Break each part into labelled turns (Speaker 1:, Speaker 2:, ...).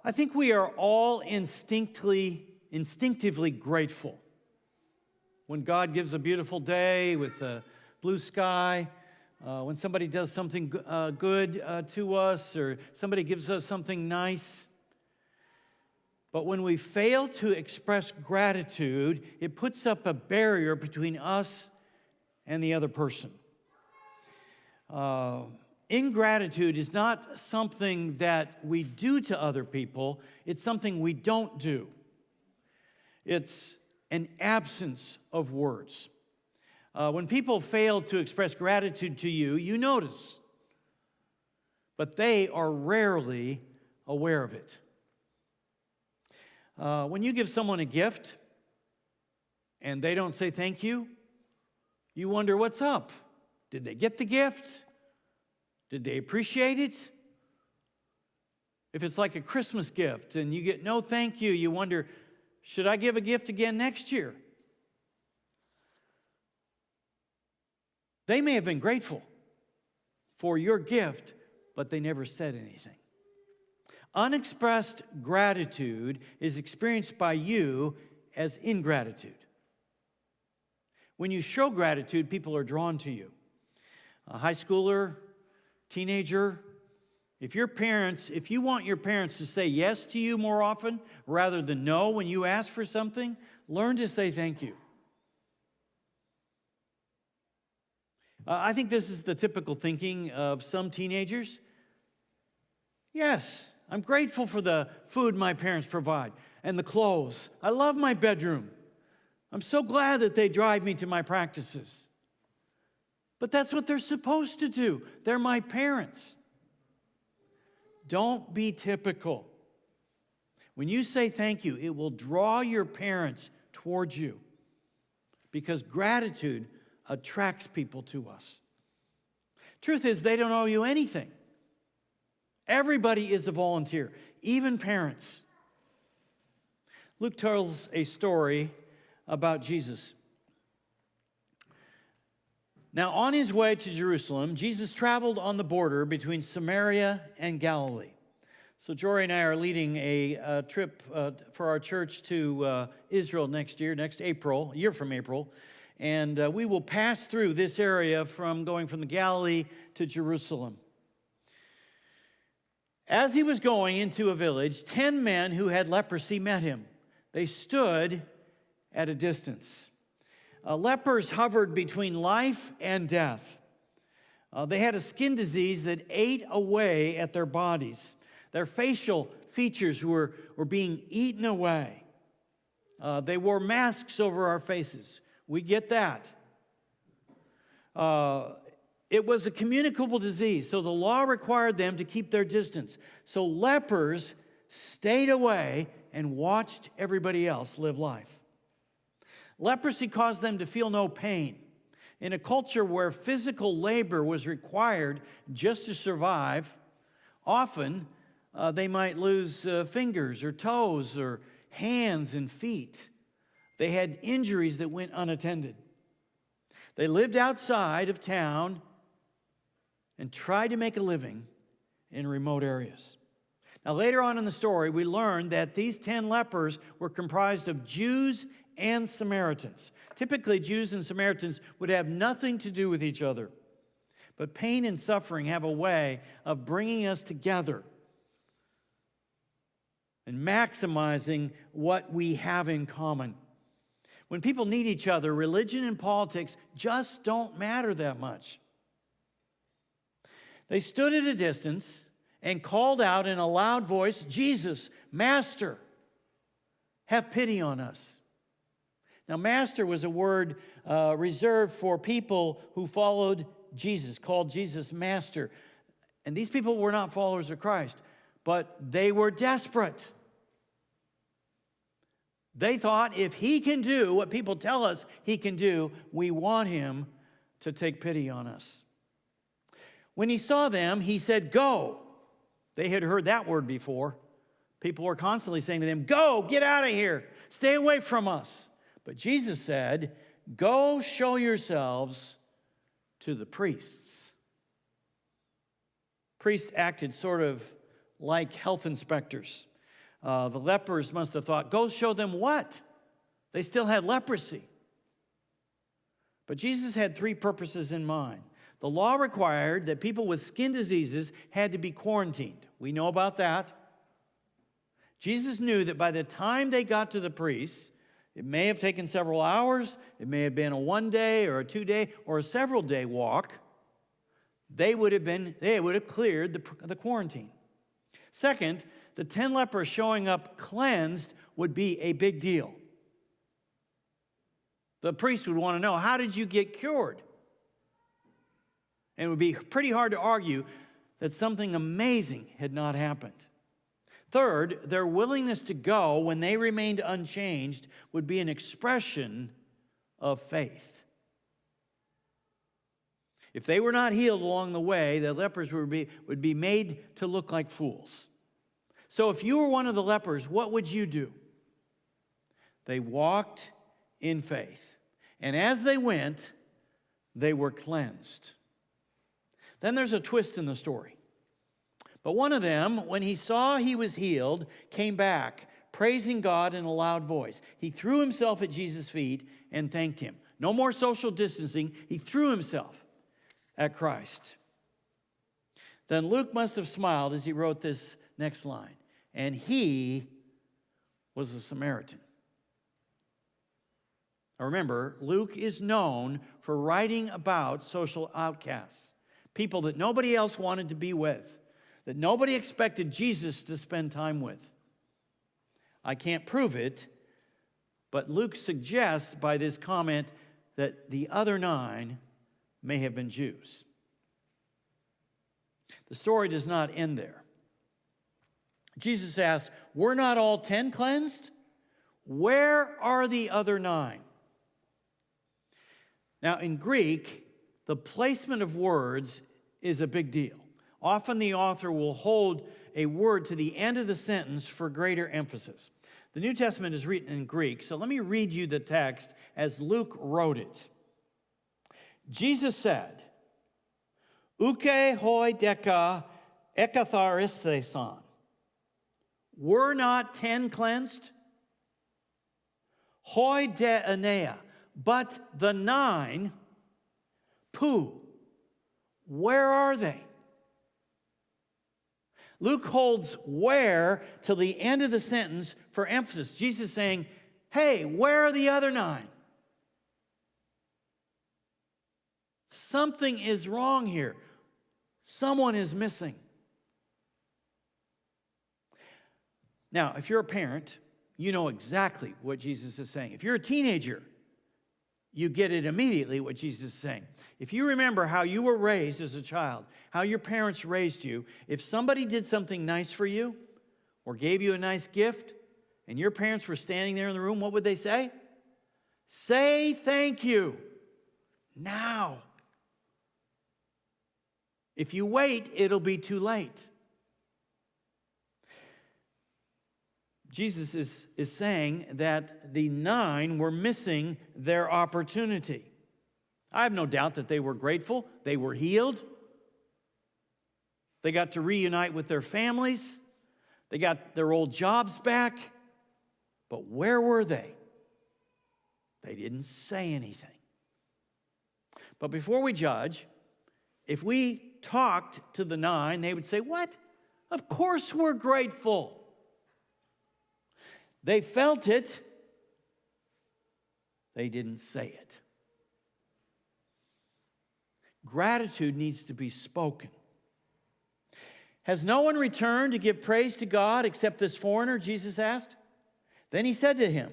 Speaker 1: I think we are all instinctively grateful. When God gives a beautiful day with a blue sky, when somebody does something good to us, or somebody gives us something nice. But when we fail to express gratitude, it puts up a barrier between us and the other person. Ingratitude is not something that we do to other people, it's something we don't do. It's an absence of words. When people fail to express gratitude to you, you notice, but they are rarely aware of it. When you give someone a gift and they don't say thank you, you wonder what's up. Did they get the gift? Did they appreciate it? If it's like a Christmas gift and you get no thank you, you wonder, should I give a gift again next year? They may have been grateful for your gift, but they never said anything. Unexpressed gratitude is experienced by you as ingratitude. When you show gratitude, people are drawn to you. A high schooler, teenager, if you want your parents to say yes to you more often rather than no when you ask for something, learn to say thank you. I think this is the typical thinking of some teenagers. Yes, I'm grateful for the food my parents provide and the clothes. I love my bedroom. I'm so glad that they drive me to my practices. But that's what they're supposed to do. They're my parents. Don't be typical. When you say thank you, it will draw your parents towards you because gratitude attracts people to us. Truth is, they don't owe you anything. Everybody is a volunteer, even parents. Luke tells a story about Jesus. Now, on his way to Jerusalem, Jesus traveled on the border between Samaria and Galilee. So Jory and I are leading a trip for our church to Israel next April, a year from April. And we will pass through this area going from the Galilee to Jerusalem. As he was going into a village, 10 men who had leprosy met him. They stood at a distance. Lepers hovered between life and death. They had a skin disease that ate away at their bodies. Their facial features were being eaten away. They wore masks over our faces. We get that. It was a communicable disease, so the law required them to keep their distance. So lepers stayed away and watched everybody else live life. Leprosy caused them to feel no pain. In a culture where physical labor was required just to survive, often they might lose fingers or toes or hands and feet. They had injuries that went unattended. They lived outside of town and tried to make a living in remote areas. Now, later on in the story, we learn that these 10 lepers were comprised of Jews and Samaritans. Typically, Jews and Samaritans would have nothing to do with each other. But pain and suffering have a way of bringing us together and maximizing what we have in common. When people need each other, religion and politics just don't matter that much. They stood at a distance and called out in a loud voice, "Jesus, Master, have pity on us." Now, master was a word reserved for people who followed Jesus, called Jesus master. And these people were not followers of Christ, but they were desperate. They thought, if he can do what people tell us he can do, we want him to take pity on us. When he saw them, he said, "Go." They had heard that word before. People were constantly saying to them, "Go, get out of here, stay away from us." But Jesus said, "Go show yourselves to the priests." Priests acted sort of like health inspectors. The lepers must have thought, go show them what? They still had leprosy. But Jesus had three purposes in mind. The law required that people with skin diseases had to be quarantined. We know about that. Jesus knew that by the time they got to the priests, it may have taken several hours, it may have been a 1 day or a 2 day or a several day walk. They would have cleared the quarantine. Second, the 10 lepers showing up cleansed would be a big deal. The priest would want to know, how did you get cured? And it would be pretty hard to argue that something amazing had not happened. Third, their willingness to go when they remained unchanged would be an expression of faith. If they were not healed along the way, the lepers would be made to look like fools. So if you were one of the lepers, what would you do? They walked in faith. And as they went, they were cleansed. Then there's a twist in the story. But one of them, when he saw he was healed, came back, praising God in a loud voice. He threw himself at Jesus' feet and thanked him. No more social distancing. He threw himself at Christ. Then Luke must have smiled as he wrote this next line. And he was a Samaritan. Now remember, Luke is known for writing about social outcasts, people that nobody else wanted to be with, that nobody expected Jesus to spend time with. I can't prove it, but Luke suggests by this comment that the other 9 may have been Jews. The story does not end there. Jesus asked, were not all 10 cleansed? Where are the other 9? Now, in Greek, the placement of words is a big deal. Often the author will hold a word to the end of the sentence for greater emphasis. The New Testament is written in Greek, so let me read you the text as Luke wrote it. Jesus said, Uke hoi deca ekatharistesan. Were not 10 cleansed? Hoi de anea. But the 9, poo, where are they? Luke holds where till the end of the sentence for emphasis. Jesus saying, hey, where are the other 9? Something is wrong here. Someone is missing. Now, if you're a parent, you know exactly what Jesus is saying. If you're a teenager, you get it immediately what Jesus is saying. If you remember how you were raised as a child, how your parents raised you, if somebody did something nice for you or gave you a nice gift and your parents were standing there in the room, what would they say? Say thank you now. If you wait, it'll be too late. Jesus is saying that the 9 were missing their opportunity. I have no doubt that they were grateful. They were healed. They got to reunite with their families. They got their old jobs back. But where were they? They didn't say anything. But before we judge, if we talked to the 9, they would say, what? Of course we're grateful. They felt it. They didn't say it. Gratitude needs to be spoken. Has no one returned to give praise to God except this foreigner? Jesus asked. Then he said to him,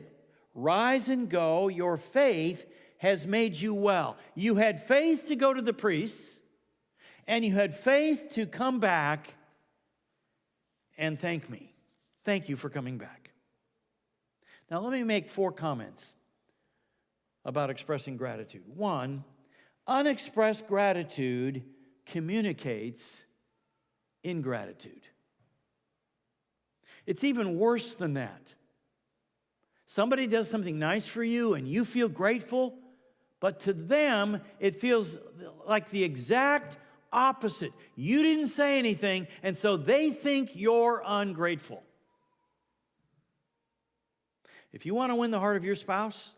Speaker 1: rise and go, your faith has made you well. You had faith to go to the priests, and you had faith to come back and thank me. Thank you for coming back. Now, let me make 4 comments about expressing gratitude. 1, unexpressed gratitude communicates ingratitude. It's even worse than that. Somebody does something nice for you and you feel grateful, but to them, it feels like the exact opposite. You didn't say anything, and so they think you're ungrateful. If you want to win the heart of your spouse,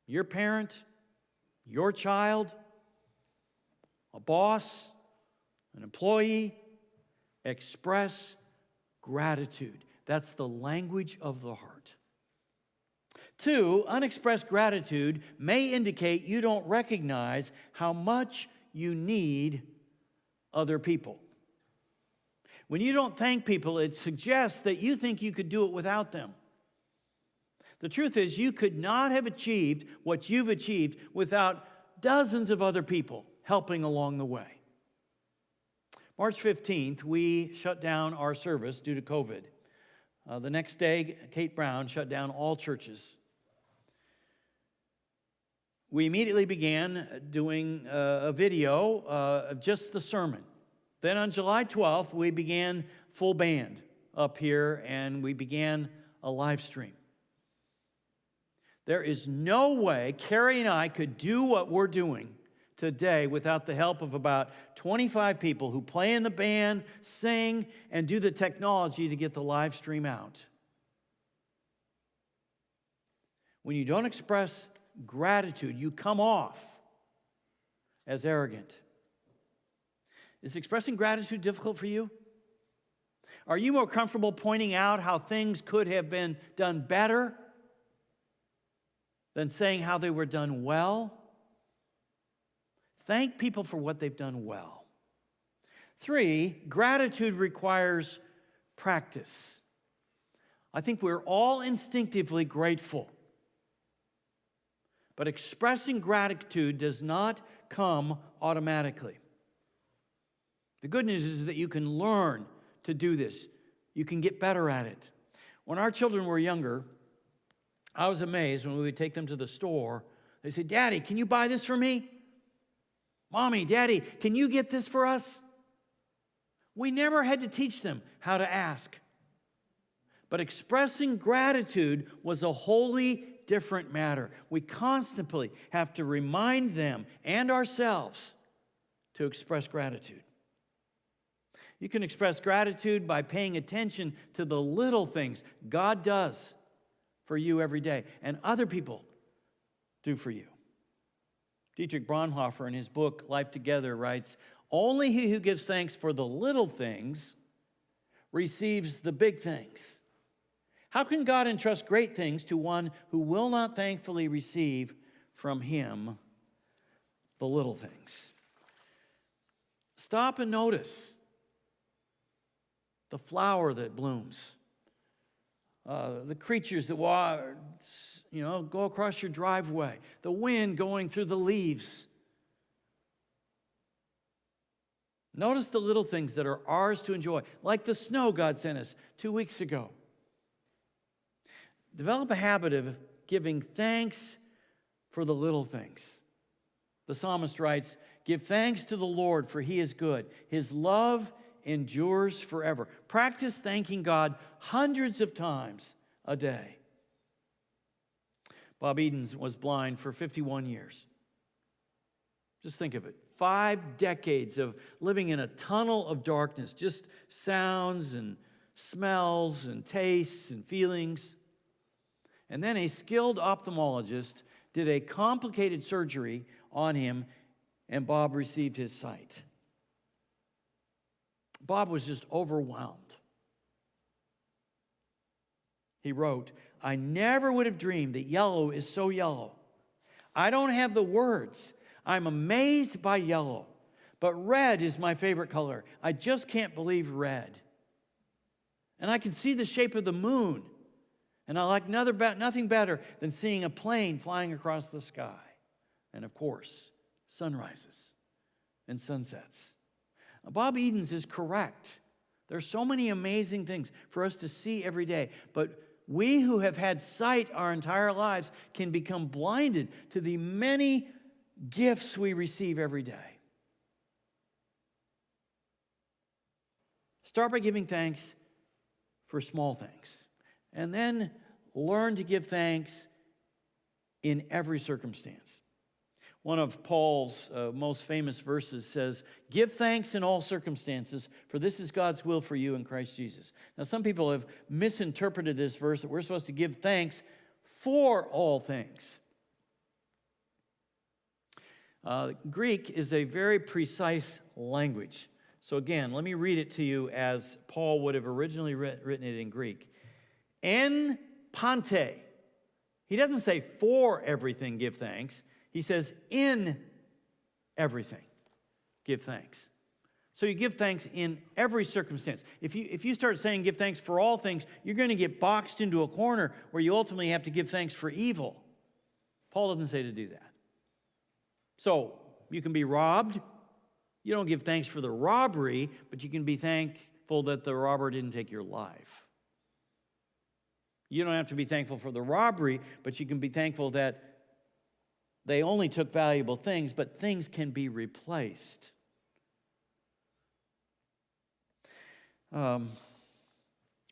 Speaker 1: your parent, your child, a boss, an employee, express gratitude. That's the language of the heart. 2, unexpressed gratitude may indicate you don't recognize how much you need other people. When you don't thank people, it suggests that you think you could do it without them. The truth is, you could not have achieved what you've achieved without dozens of other people helping along the way. March 15th, we shut down our service due to COVID. The next day, Kate Brown shut down all churches. We immediately began doing a video of just the sermon. Then on July 12th, we began full band up here, and we began a live stream. There is no way Carrie and I could do what we're doing today without the help of about 25 people who play in the band, sing, and do the technology to get the live stream out. When you don't express gratitude, you come off as arrogant. Is expressing gratitude difficult for you? Are you more comfortable pointing out how things could have been done better than saying how they were done well? Thank people for what they've done well. 3, gratitude requires practice. I think we're all instinctively grateful. But expressing gratitude does not come automatically. The good news is that you can learn to do this. You can get better at it. When our children were younger, I was amazed when we would take them to the store. They say, "Daddy, can you buy this for me? Mommy, Daddy, can you get this for us?" We never had to teach them how to ask. But expressing gratitude was a wholly different matter. We constantly have to remind them and ourselves to express gratitude. You can express gratitude by paying attention to the little things God does for you every day and other people do for you. Dietrich Bonhoeffer, in his book, Life Together, writes, "Only he who gives thanks for the little things receives the big things. How can God entrust great things to one who will not thankfully receive from him the little things?" Stop and notice the flower that blooms, the creatures that go across your driveway, the wind going through the leaves. Notice the little things that are ours to enjoy, like the snow God sent us 2 weeks ago. Develop a habit of giving thanks for the little things. The psalmist writes, "Give thanks to the Lord, for he is good. His love endures forever." Practice thanking God hundreds of times a day. Bob Eden was blind for 51 years. Just think of it. 5 decades of living in a tunnel of darkness, just sounds and smells and tastes and feelings. And then a skilled ophthalmologist did a complicated surgery on him, and Bob received his sight. Bob was just overwhelmed. He wrote, "I never would have dreamed that yellow is so yellow. I don't have the words. I'm amazed by yellow. But red is my favorite color. I just can't believe red. And I can see the shape of the moon. And I like nothing better than seeing a plane flying across the sky. And of course, sunrises and sunsets." Bob Eden's is correct. There's so many amazing things for us to see every day. But we who have had sight our entire lives can become blinded to the many gifts we receive every day. Start by giving thanks for small things. And then learn to give thanks in every circumstance. One of Paul's most famous verses says, "Give thanks in all circumstances, for this is God's will for you in Christ Jesus." Now, some people have misinterpreted this verse that we're supposed to give thanks for all things. Greek is a very precise language. So again, let me read it to you as Paul would have originally written it in Greek. En pante. He doesn't say for everything give thanks. He says in everything give thanks. So you give thanks in every circumstance. If you start saying give thanks for all things, you're going to get boxed into a corner where you ultimately have to give thanks for evil. Paul doesn't say to do that. So you can be robbed. You don't give thanks for the robbery, but you can be thankful that the robber didn't take your life. You don't have to be thankful for the robbery, but you can be thankful that they only took valuable things, but things can be replaced.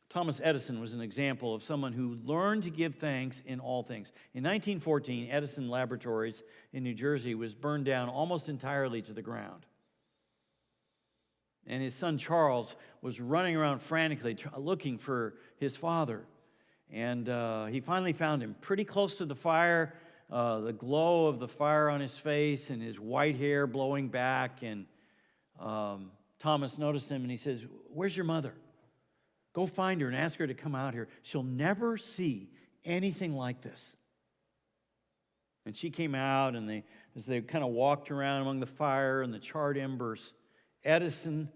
Speaker 1: Thomas Edison was an example of someone who learned to give thanks in all things. In 1914, Edison Laboratories in New Jersey was burned down almost entirely to the ground. And his son Charles was running around frantically looking for his father. And he finally found him pretty close to the fire, the glow of the fire on his face and his white hair blowing back. And Thomas noticed him and he says, "Where's your mother? Go find her and ask her to come out here. She'll never see anything like this." And she came out, and as they kind of walked around among the fire and the charred embers, Edison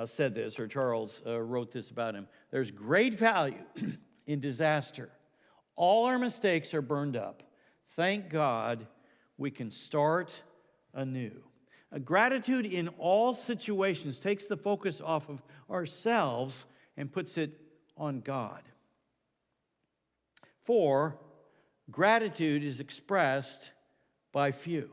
Speaker 1: said this, or Charles wrote this about him: "There's great value in disaster. All our mistakes are burned up. Thank God we can start anew." Gratitude in all situations takes the focus off of ourselves and puts it on God. For gratitude is expressed by few.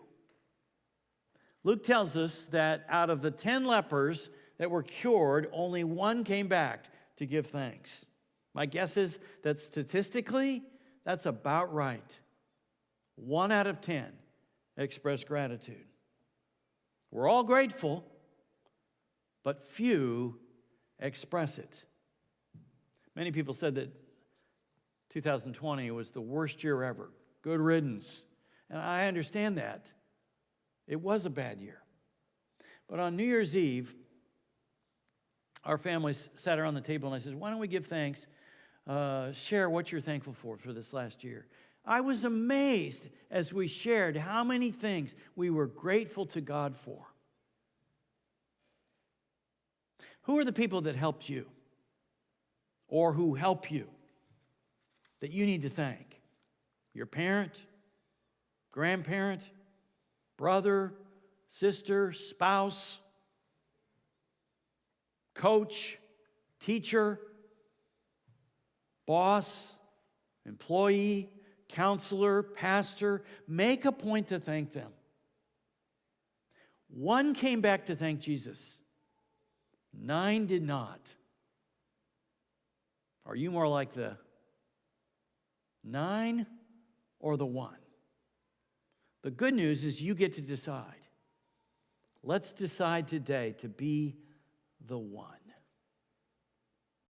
Speaker 1: Luke tells us that out of the 10 lepers that were cured, only one came back to give thanks. My guess is that statistically, that's about right. 1 out of 10 expressed gratitude. We're all grateful, but few express it. Many people said that 2020 was the worst year ever. Good riddance. And I understand that. It was a bad year. But on New Year's Eve, our families sat around the table and I said, "Why don't we give thanks? Share what you're thankful for this last year." I was amazed as we shared how many things we were grateful to God for. Who are the people that helped you or who help you that you need to thank? Your parent, grandparent, brother, sister, spouse, coach, teacher, boss, employee, counselor, pastor. Make a point to thank them. One came back to thank Jesus. 9 did not. Are you more like the 9 or the 1? The good news is you get to decide. Let's decide today to be the 1.